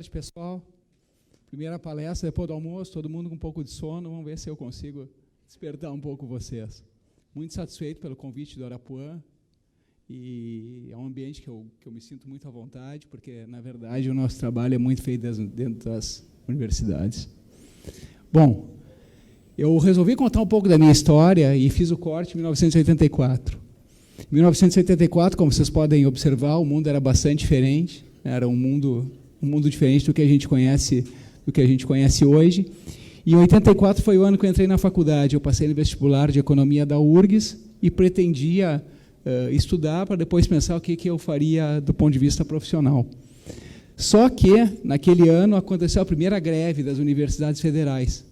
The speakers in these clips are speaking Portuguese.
tarde, pessoal. Primeira palestra depois do almoço, todo mundo com um pouco de sono. Vamos ver se eu consigo despertar um pouco vocês. Muito satisfeito pelo convite do Arapuã. E é um ambiente que eu me sinto muito à vontade, porque, na verdade, o nosso trabalho é muito feito dentro das universidades. Bom, eu resolvi contar um pouco da minha história e fiz o corte em 1984. Em 1984, como vocês podem observar, o mundo era bastante diferente. Era um mundo diferente do que a gente conhece hoje. E em 84 foi o ano que eu entrei na faculdade. Eu passei no vestibular de economia da URGS e pretendia estudar para depois pensar o que eu faria do ponto de vista profissional. Só que, naquele ano, aconteceu a primeira greve das universidades federais.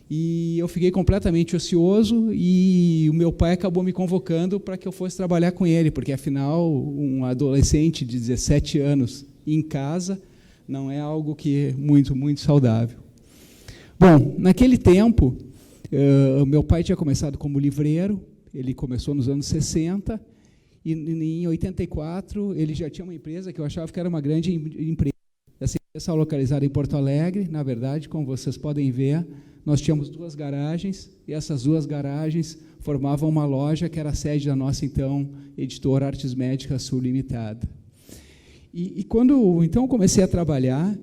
E eu fiquei completamente ocioso e o meu pai acabou me convocando para que eu fosse trabalhar com ele, porque, afinal, um adolescente de 17 anos em casa não é algo que é muito saudável. Bom, naquele tempo, meu pai tinha começado como livreiro, ele começou nos anos 60, e em 84 ele já tinha uma empresa que eu achava que era uma grande empresa. Essa empresa estava localizada em Porto Alegre. Na verdade, como vocês podem ver, nós tínhamos 2 garagens, e essas 2 garagens formavam uma loja que era a sede da nossa, então, editora Artes Médicas Sul Limitada. E quando, então, comecei a trabalhar,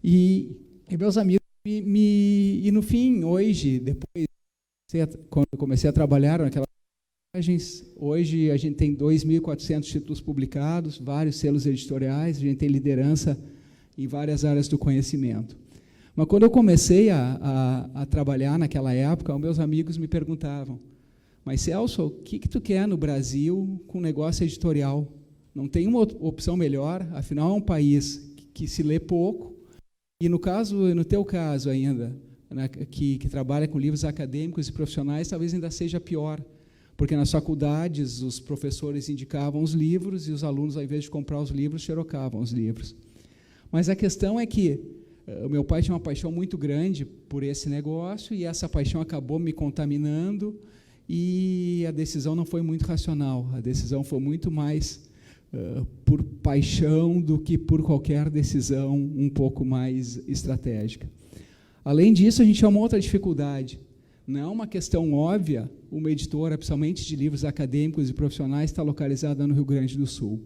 e meus amigos e no fim, hoje, depois, quando eu comecei a trabalhar naquelas garagens, hoje a gente tem 2.400 títulos publicados, vários selos editoriais, a gente tem liderança em várias áreas do conhecimento. Mas quando eu comecei a trabalhar naquela época, os meus amigos me perguntavam: mas, Celso, o que tu quer no Brasil com negócio editorial? Não tem uma opção melhor? Afinal, é um país que se lê pouco, e no teu caso ainda, né, que trabalha com livros acadêmicos e profissionais, talvez ainda seja pior, porque nas faculdades os professores indicavam os livros e os alunos, ao invés de comprar os livros, xerocavam os livros. Mas a questão é que o meu pai tinha uma paixão muito grande por esse negócio, e essa paixão acabou me contaminando, e a decisão não foi muito racional, a decisão foi muito mais por paixão do que por qualquer decisão um pouco mais estratégica. Além disso, a gente tinha uma outra dificuldade. Não é uma questão óbvia uma editora, principalmente de livros acadêmicos e profissionais, está localizada no Rio Grande do Sul.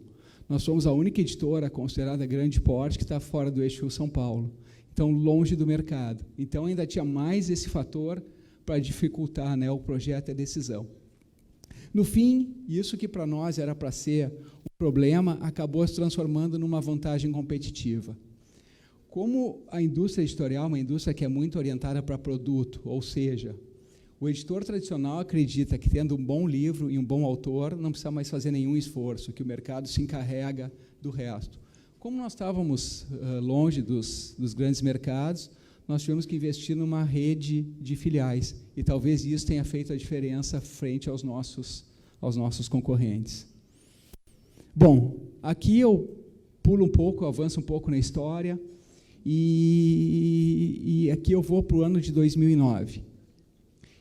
Nós somos a única editora considerada grande porte que está fora do eixo São Paulo, então longe do mercado. Então ainda tinha mais esse fator para dificultar, né, o projeto e a decisão. No fim, isso que para nós era para ser um problema, acabou se transformando numa vantagem competitiva. Como a indústria editorial é uma indústria que é muito orientada para produto, ou seja, o editor tradicional acredita que, tendo um bom livro e um bom autor, não precisa mais fazer nenhum esforço, que o mercado se encarrega do resto. Como nós estávamos longe dos grandes mercados, nós tivemos que investir numa rede de filiais, e talvez isso tenha feito a diferença frente aos nossos concorrentes. Bom, aqui eu pulo um pouco, avanço um pouco na história, e aqui eu vou para o ano de 2009.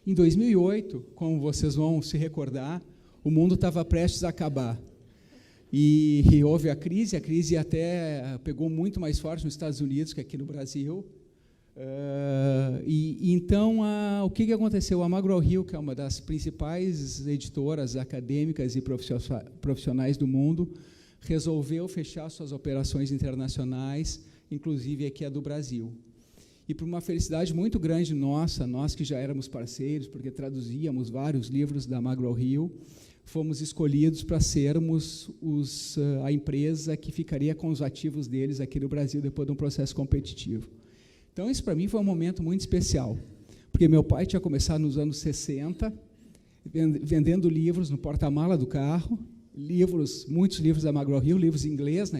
Em 2008, como vocês vão se recordar, o mundo estava prestes a acabar. E houve a crise até pegou muito mais forte nos Estados Unidos que aqui no Brasil. Então, o que aconteceu? A McGraw-Hill, que é uma das principais editoras acadêmicas e profissionais do mundo, resolveu fechar suas operações internacionais, inclusive aqui a do Brasil. E, por uma felicidade muito grande nossa, nós que já éramos parceiros, porque traduzíamos vários livros da McGraw-Hill, fomos escolhidos para sermos a empresa que ficaria com os ativos deles aqui no Brasil depois de um processo competitivo. Então, isso para mim foi um momento muito especial, porque meu pai tinha começado nos anos 60, vendendo livros no porta-mala do carro, muitos livros da McGraw-Hill, livros em inglês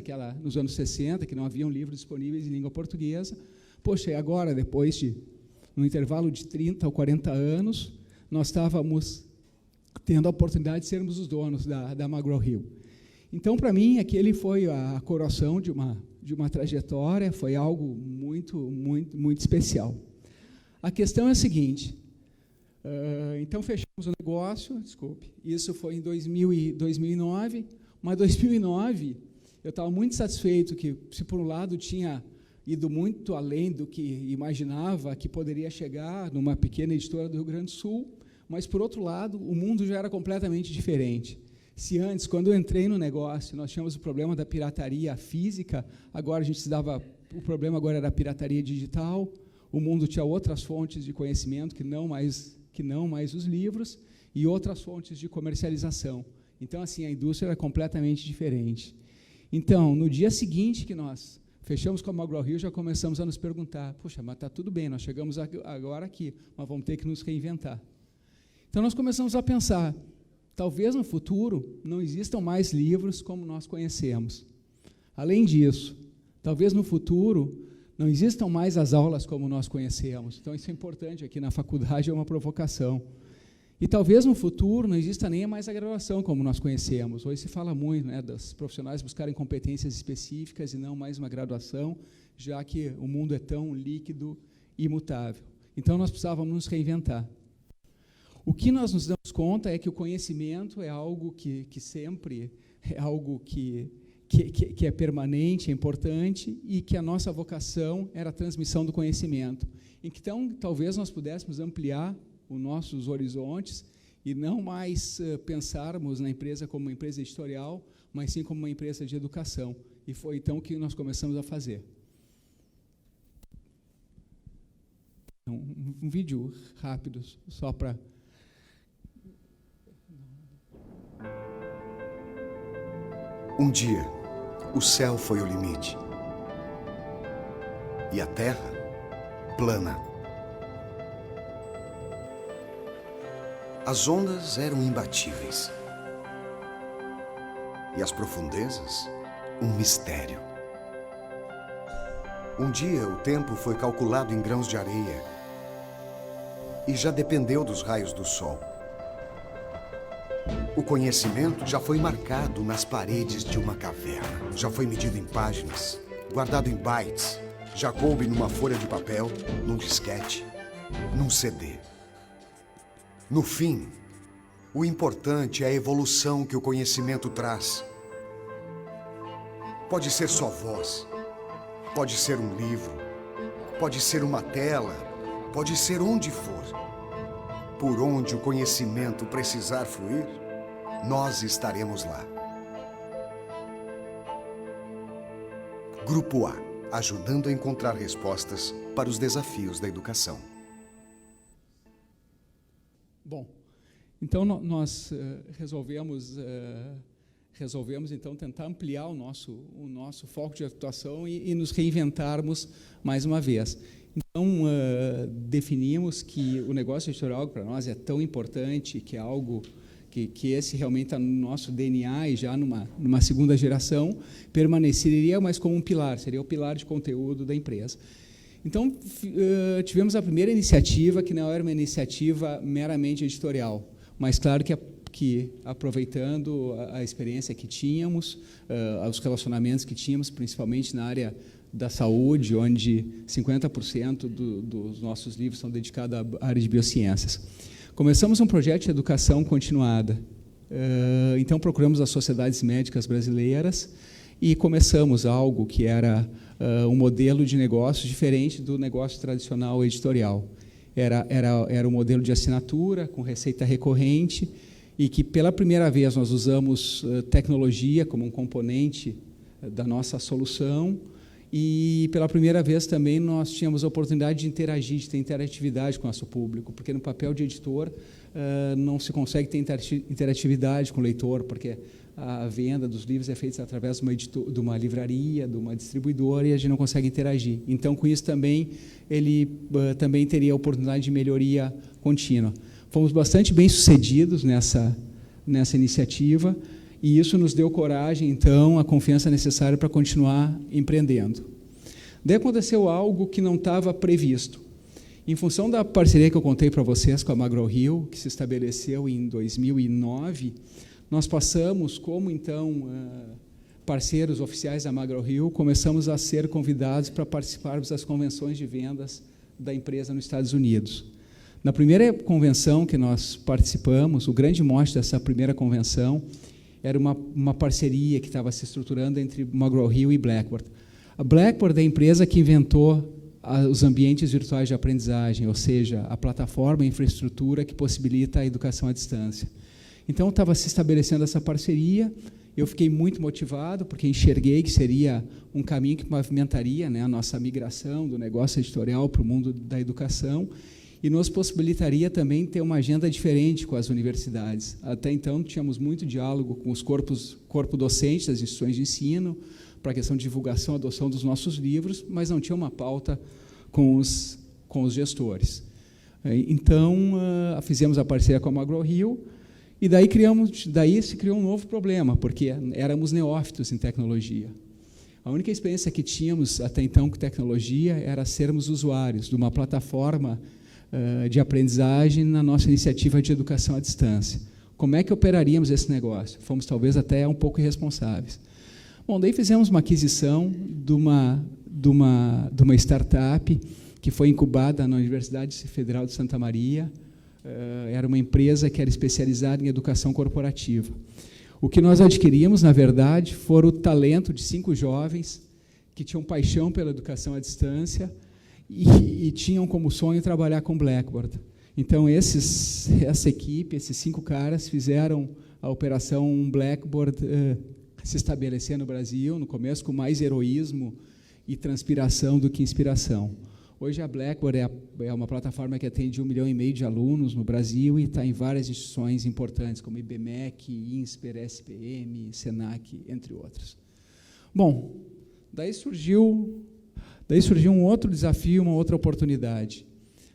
nos anos 60, que não haviam livros disponíveis em língua portuguesa. Poxa, e agora, depois de um intervalo de 30 ou 40 anos, nós estávamos tendo a oportunidade de sermos os donos da McGraw-Hill. Então, para mim, aquele foi a coroação de uma trajetória, foi algo muito especial. A questão é a seguinte: então fechamos o negócio, isso foi em 2009, mas 2009 eu estava muito satisfeito que, se por um lado tinha ido muito além do que imaginava que poderia chegar numa pequena editora do Rio Grande do Sul, mas, por outro lado, o mundo já era completamente diferente. Se antes, quando eu entrei no negócio, nós tínhamos o problema da pirataria física, agora a gente se dava, o problema agora era a pirataria digital, o mundo tinha outras fontes de conhecimento que não mais os livros, e outras fontes de comercialização. Então, assim, a indústria era completamente diferente. Então, no dia seguinte que nós fechamos com a McGraw-Hill, já começamos a nos perguntar, poxa, mas está tudo bem, nós chegamos agora aqui, mas vamos ter que nos reinventar. Então, nós começamos a pensar, talvez no futuro não existam mais livros como nós conhecemos. Além disso, talvez no futuro não existam mais as aulas como nós conhecemos. Então, isso é importante aqui na faculdade, é uma provocação. E talvez no futuro não exista nem mais a graduação como nós conhecemos. Hoje se fala muito, né, dos profissionais buscarem competências específicas e não mais uma graduação, já que o mundo é tão líquido e imutável. Então, nós precisávamos nos reinventar. O que nós nos damos conta é que o conhecimento é algo que sempre é algo que é permanente, é importante, e que a nossa vocação era a transmissão do conhecimento. Então, talvez nós pudéssemos ampliar os nossos horizontes e não mais pensarmos na empresa como uma empresa editorial, mas sim como uma empresa de educação. E foi então que nós começamos a fazer. Um vídeo rápido, só para... Um dia, o céu foi o limite. E a terra, plana. As ondas eram imbatíveis. E as profundezas, um mistério. Um dia, o tempo foi calculado em grãos de areia e já dependeu dos raios do sol. O conhecimento já foi marcado nas paredes de uma caverna. Já foi medido em páginas, guardado em bytes. Já coube numa folha de papel, num disquete, num CD. No fim, o importante é a evolução que o conhecimento traz. Pode ser só voz, pode ser um livro, pode ser uma tela, pode ser onde for. Por onde o conhecimento precisar fluir, nós estaremos lá. Grupo A, ajudando a encontrar respostas para os desafios da educação. Bom, então nós resolvemos então tentar ampliar o nosso foco de atuação e nos reinventarmos mais uma vez. Então, definimos que o negócio editorial para nós é tão importante, que é algo que esse realmente está no nosso DNA e já numa segunda geração, permaneceria mais como um pilar, seria o pilar de conteúdo da empresa. Então, tivemos a primeira iniciativa, que não era uma iniciativa meramente editorial, mas claro que aproveitando a experiência que tínhamos, os relacionamentos que tínhamos, principalmente na área da saúde, onde 50% dos nossos livros são dedicados à área de biociências. Começamos um projeto de educação continuada. Então, procuramos as sociedades médicas brasileiras e começamos algo que era um modelo de negócio diferente do negócio tradicional editorial. Era um modelo de assinatura, com receita recorrente, e que, pela primeira vez, nós usamos tecnologia como um componente da nossa solução, e, pela primeira vez, também nós tínhamos a oportunidade de interagir, de ter interatividade com o nosso público, porque no papel de editor não se consegue ter interatividade com o leitor, porque a venda dos livros é feita através de uma livraria, de uma distribuidora, e a gente não consegue interagir. Então, com isso também, ele também teria a oportunidade de melhoria contínua. Fomos bastante bem-sucedidos nessa iniciativa, e isso nos deu coragem, então, a confiança necessária para continuar empreendendo. Daí aconteceu algo que não estava previsto. Em função da parceria que eu contei para vocês com a McGraw-Hill, que se estabeleceu em 2009, nós passamos, como, então, parceiros oficiais da McGraw-Hill, começamos a ser convidados para participarmos das convenções de vendas da empresa nos Estados Unidos. Na primeira convenção que nós participamos, o grande mote dessa primeira convenção era uma parceria que estava se estruturando entre McGraw-Hill e Blackboard. A Blackboard é a empresa que inventou os ambientes virtuais de aprendizagem, ou seja, a plataforma e infraestrutura que possibilita a educação à distância. Então, estava se estabelecendo essa parceria, eu fiquei muito motivado, porque enxerguei que seria um caminho que pavimentaria, né, a nossa migração do negócio editorial para o mundo da educação, e nos possibilitaria também ter uma agenda diferente com as universidades. Até então, tínhamos muito diálogo com os corpo docente das instituições de ensino, para a questão de divulgação, adoção dos nossos livros, mas não tinha uma pauta com os gestores. Então, fizemos a parceria com a McGraw-Hill, e daí se criou um novo problema, porque éramos neófitos em tecnologia. A única experiência que tínhamos até então com tecnologia era sermos usuários de uma plataforma de aprendizagem na nossa iniciativa de educação à distância. Como é que operaríamos esse negócio? Fomos talvez até um pouco irresponsáveis. Bom, daí fizemos uma aquisição de uma startup que foi incubada na Universidade Federal de Santa Maria. Era uma empresa que era especializada em educação corporativa. O que nós adquirimos, na verdade, foi o talento de 5 jovens que tinham paixão pela educação à distância e tinham como sonho trabalhar com Blackboard. Então, essa equipe, esses 5 caras, fizeram a operação Blackboard se estabelecer no Brasil, no começo com mais heroísmo e transpiração do que inspiração. Hoje a Blackboard é uma plataforma que atende 1,5 milhão de alunos no Brasil e está em várias instituições importantes, como IBMEC, INSPER, SPM, SENAC, entre outras. Bom, daí surgiu um outro desafio, uma outra oportunidade.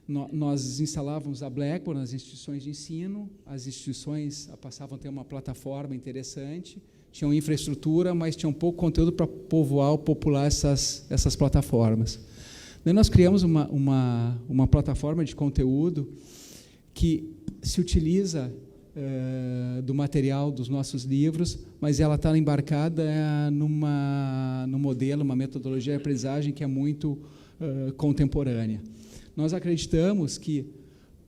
Nós instalávamos a Blackboard nas instituições de ensino, as instituições passavam a ter uma plataforma interessante, tinham infraestrutura, mas tinham pouco conteúdo para povoar ou popular essas plataformas. Daí nós criamos uma plataforma de conteúdo que se utiliza do material dos nossos livros, mas ela está embarcada num modelo, uma metodologia de aprendizagem que é muito contemporânea. Nós acreditamos que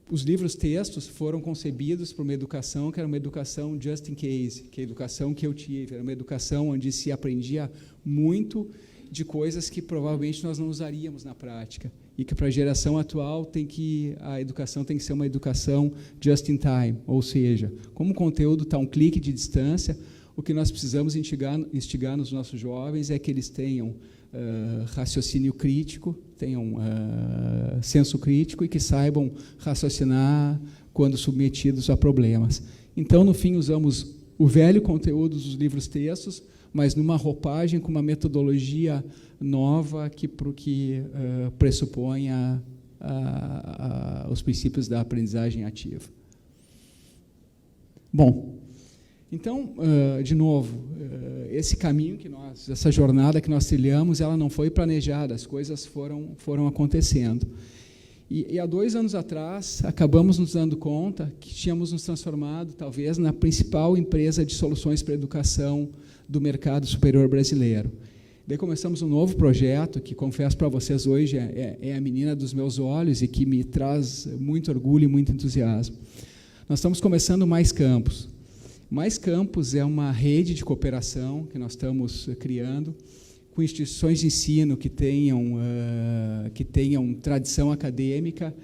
os livros-textos foram concebidos para uma educação que era uma educação just in case, que é a educação que eu tive, era uma educação onde se aprendia muito de coisas que provavelmente nós não usaríamos na prática, e que para a geração atual a educação tem que ser uma educação just in time, ou seja, como o conteúdo está a um clique de distância, o que nós precisamos instigar nos nossos jovens é que eles tenham raciocínio crítico, tenham senso crítico e que saibam raciocinar quando submetidos a problemas. Então, no fim, usamos o velho conteúdo dos livros-textos, mas numa roupagem com uma metodologia nova que pressupõe os princípios da aprendizagem ativa. Bom, então, de novo, esse caminho essa jornada que nós trilhamos, ela não foi planejada, as coisas foram acontecendo. E há 2 anos atrás, acabamos nos dando conta que tínhamos nos transformado, talvez, na principal empresa de soluções para a educação do mercado superior brasileiro. Daí começamos um novo projeto, que, confesso para vocês, hoje é a menina dos meus olhos e que me traz muito orgulho e muito entusiasmo. Nós estamos começando Mais Campus. Mais Campus é uma rede de cooperação que nós estamos criando, com instituições de ensino que tenham tradição acadêmica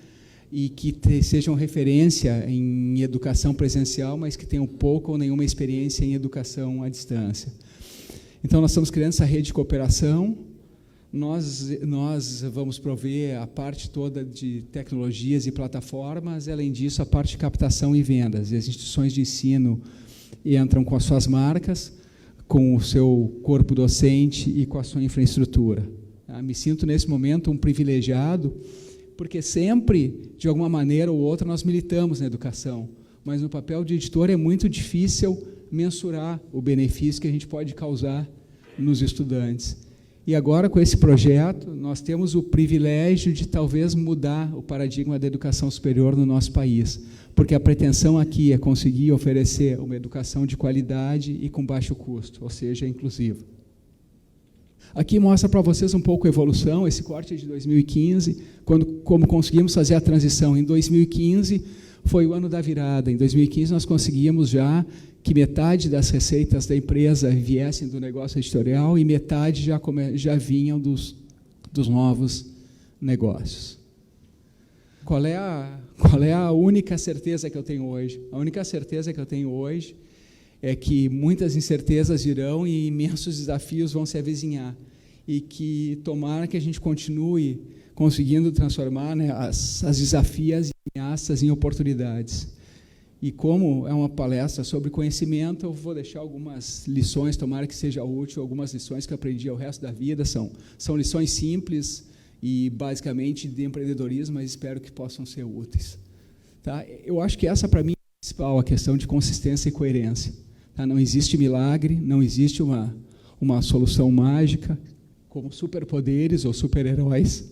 e que sejam referência em educação presencial, mas que tenham pouca ou nenhuma experiência em educação à distância. Então, nós estamos criando essa rede de cooperação, nós vamos prover a parte toda de tecnologias e plataformas, além disso, a parte de captação e vendas. E as instituições de ensino entram com as suas marcas, com o seu corpo docente e com a sua infraestrutura. Me sinto, nesse momento, um privilegiado, porque sempre, de alguma maneira ou outra, nós militamos na educação, mas no papel de editor é muito difícil mensurar o benefício que a gente pode causar nos estudantes. E agora, com esse projeto, nós temos o privilégio de talvez mudar o paradigma da educação superior no nosso país, porque a pretensão aqui é conseguir oferecer uma educação de qualidade e com baixo custo, ou seja, inclusiva. Aqui mostra para vocês um pouco a evolução, esse corte é de 2015, como conseguimos fazer a transição. Em 2015, foi o ano da virada. Em 2015, nós conseguimos já que metade das receitas da empresa viessem do negócio editorial e metade já vinham dos novos negócios. Qual é a única certeza que eu tenho hoje? A única certeza que eu tenho hoje é que muitas incertezas virão e imensos desafios vão se avizinhar. E que tomara que a gente continue conseguindo transformar, né, as desafios e ameaças em oportunidades. E como é uma palestra sobre conhecimento, eu vou deixar algumas lições, tomara que seja útil, algumas lições que eu aprendi ao resto da vida. São lições simples e, basicamente, de empreendedorismo, mas espero que possam ser úteis. Tá? Eu acho que essa, para mim, é a principal, a questão de consistência e coerência. Tá? Não existe milagre, não existe uma solução mágica, como superpoderes ou super-heróis.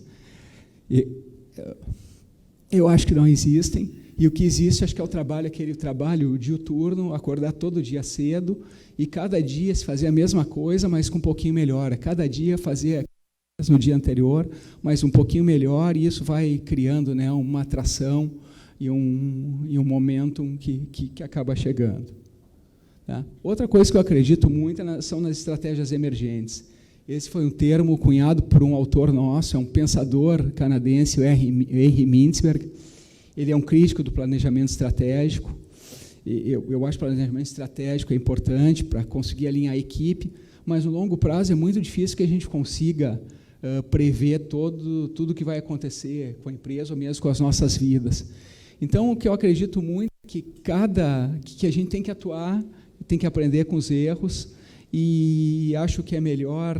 Eu acho que não existem. E o que existe, acho que é o trabalho, aquele trabalho diuturno, acordar todo dia cedo e cada dia se fazer a mesma coisa, mas com um pouquinho melhor. Cada dia fazer no dia anterior, mas um pouquinho melhor, e isso vai criando, né, uma atração e um momentum que acaba chegando. Tá? Outra coisa que eu acredito muito são nas estratégias emergentes. Esse foi um termo cunhado por um autor nosso, é um pensador canadense, o R. Mintzberg. Ele é um crítico do planejamento estratégico. Eu acho que o planejamento estratégico é importante para conseguir alinhar a equipe, mas no longo prazo é muito difícil que a gente consiga prever tudo que vai acontecer com a empresa ou mesmo com as nossas vidas. Então, o que eu acredito muito é que a gente tem que atuar, tem que aprender com os erros, e acho que é melhor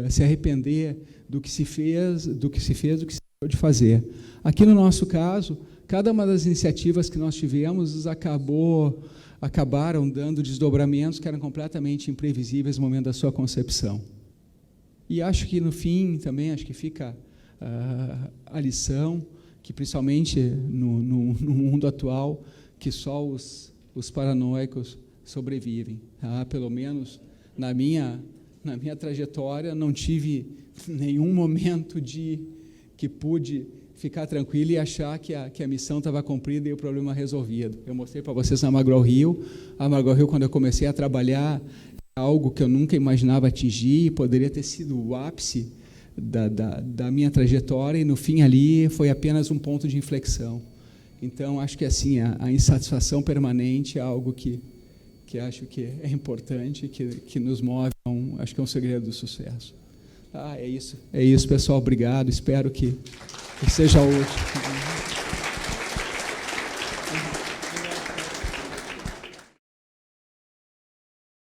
se arrepender do que se fez do que se deixou de fazer. Aqui no nosso caso, cada uma das iniciativas que nós tivemos acabaram dando desdobramentos que eram completamente imprevisíveis no momento da sua concepção. E acho que, no fim, também acho que fica a lição que, principalmente no mundo atual, que só os paranoicos sobrevivem. Tá? Pelo menos na minha trajetória, não tive nenhum momento que pude ficar tranquilo e achar que a missão estava cumprida e o problema resolvido. Eu mostrei para vocês na McGraw-Hill. A McGraw-Hill, quando eu comecei a trabalhar, algo que eu nunca imaginava atingir, poderia ter sido o ápice da minha trajetória, e no fim ali foi apenas um ponto de inflexão. Então, acho que assim, a insatisfação permanente é algo que acho que é importante, que nos move, acho que é um segredo do sucesso. É isso, pessoal, obrigado, espero que seja útil.